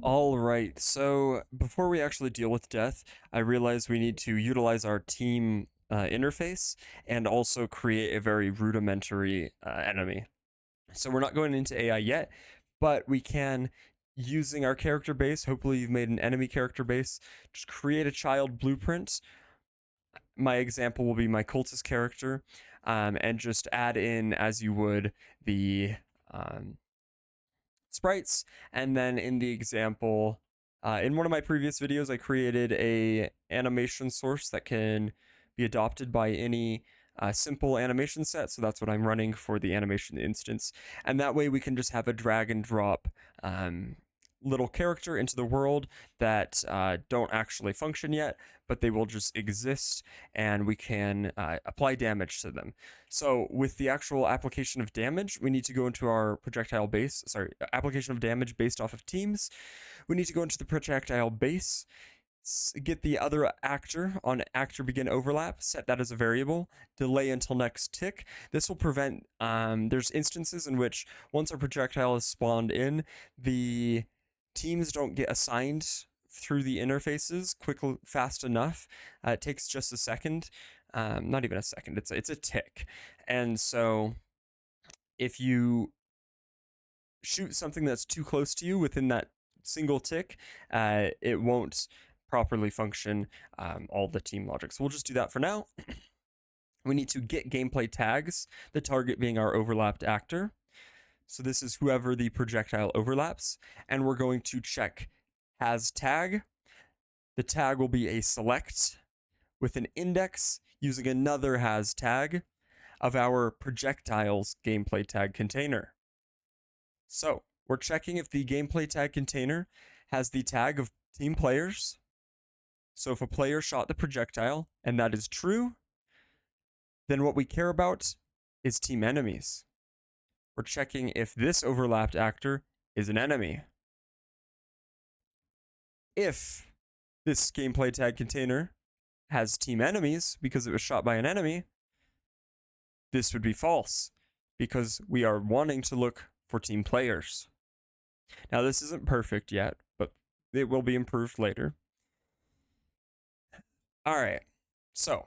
All right, so before we actually deal with death, I realize we need to utilize our team interface and also create a very rudimentary enemy. So we're not going into AI yet, but we can, using our character base, hopefully you've made an enemy character base, just create a child blueprint. My example will be my cultist character, and just add in, as you would, the sprites. And then in the example, in one of my previous videos, I created a animation source that can be adopted by any simple animation set. So that's what I'm running for the animation instance. And that way we can just have a drag and drop little character into the world that don't actually function yet, but they will just exist, and we can apply damage to them. So with the actual application of damage, we need to go into our projectile base, application of damage based off of teams. We need to go into the projectile base, get the other actor on actor begin overlap, set that as a variable, delay until next tick. This will prevent, there's instances in which once a projectile is spawned in, the teams don't get assigned through the interfaces fast enough. It takes just a second, not even a second, it's a tick. And so if you shoot something that's too close to you within that single tick, it won't properly function all the team logic. So we'll just do that for now. We need to get gameplay tags, the target being our overlapped actor. So this is whoever the projectile overlaps, and we're going to check has tag. The tag will be a select with an index using another has tag of our projectile's gameplay tag container. So we're checking if the gameplay tag container has the tag of team players. So if a player shot the projectile and that is true, then what we care about is team enemies. We're checking if this overlapped actor is an enemy. If this gameplay tag container has team enemies because it was shot by an enemy, this would be false because we are wanting to look for team players. Now this isn't perfect yet, but it will be improved later. All right, so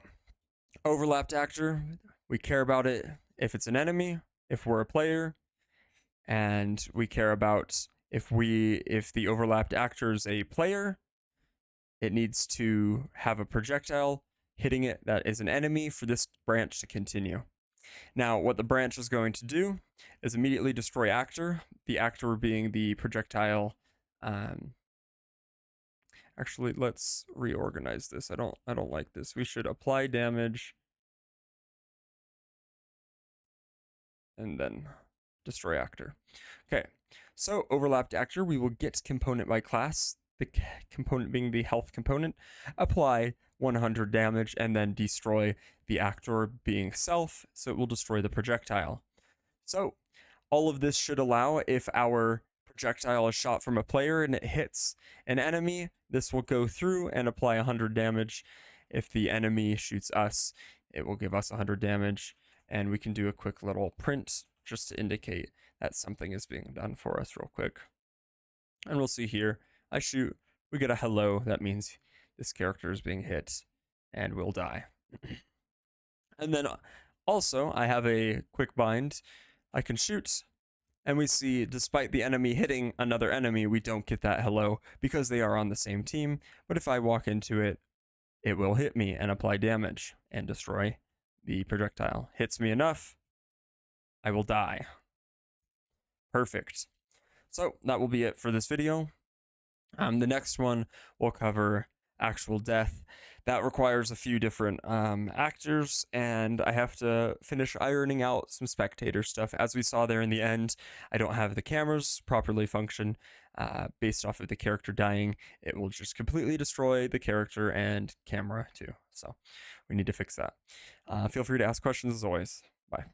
overlapped actor, we care about it if it's an enemy, if we're a player, and we care about if the overlapped actor is a player, it needs to have a projectile hitting it that is an enemy for this branch to continue. Now, what the branch is going to do is immediately destroy actor, the actor being the projectile. Actually, let's reorganize this. I don't like this. We should apply damage and then destroy actor. Okay, so overlapped actor, we will get component by class, the component being the health component, apply 100 damage, and then destroy the actor being self, so it will destroy the projectile. So all of this should allow, if our projectile is shot from a player and it hits an enemy, this will go through and apply 100 damage. If the enemy shoots us, it will give us 100 damage, and we can do a quick little print just to indicate that something is being done for us real quick. And we'll see here, I shoot, we get a hello, that means this character is being hit and will die. And then also I have a quick bind, I can shoot, and we see despite the enemy hitting another enemy, we don't get that hello because they are on the same team. But if I walk into it, it will hit me and apply damage and destroy the projectile. Hits me enough, I will die. Perfect. So that will be it for this video. The next one will cover actual death. That requires a few different actors, and I have to finish ironing out some spectator stuff. As we saw there in the end, I don't have the cameras properly function. Based off of the character dying, it will just completely destroy the character and camera too. So we need to fix that. Feel free to ask questions as always. Bye.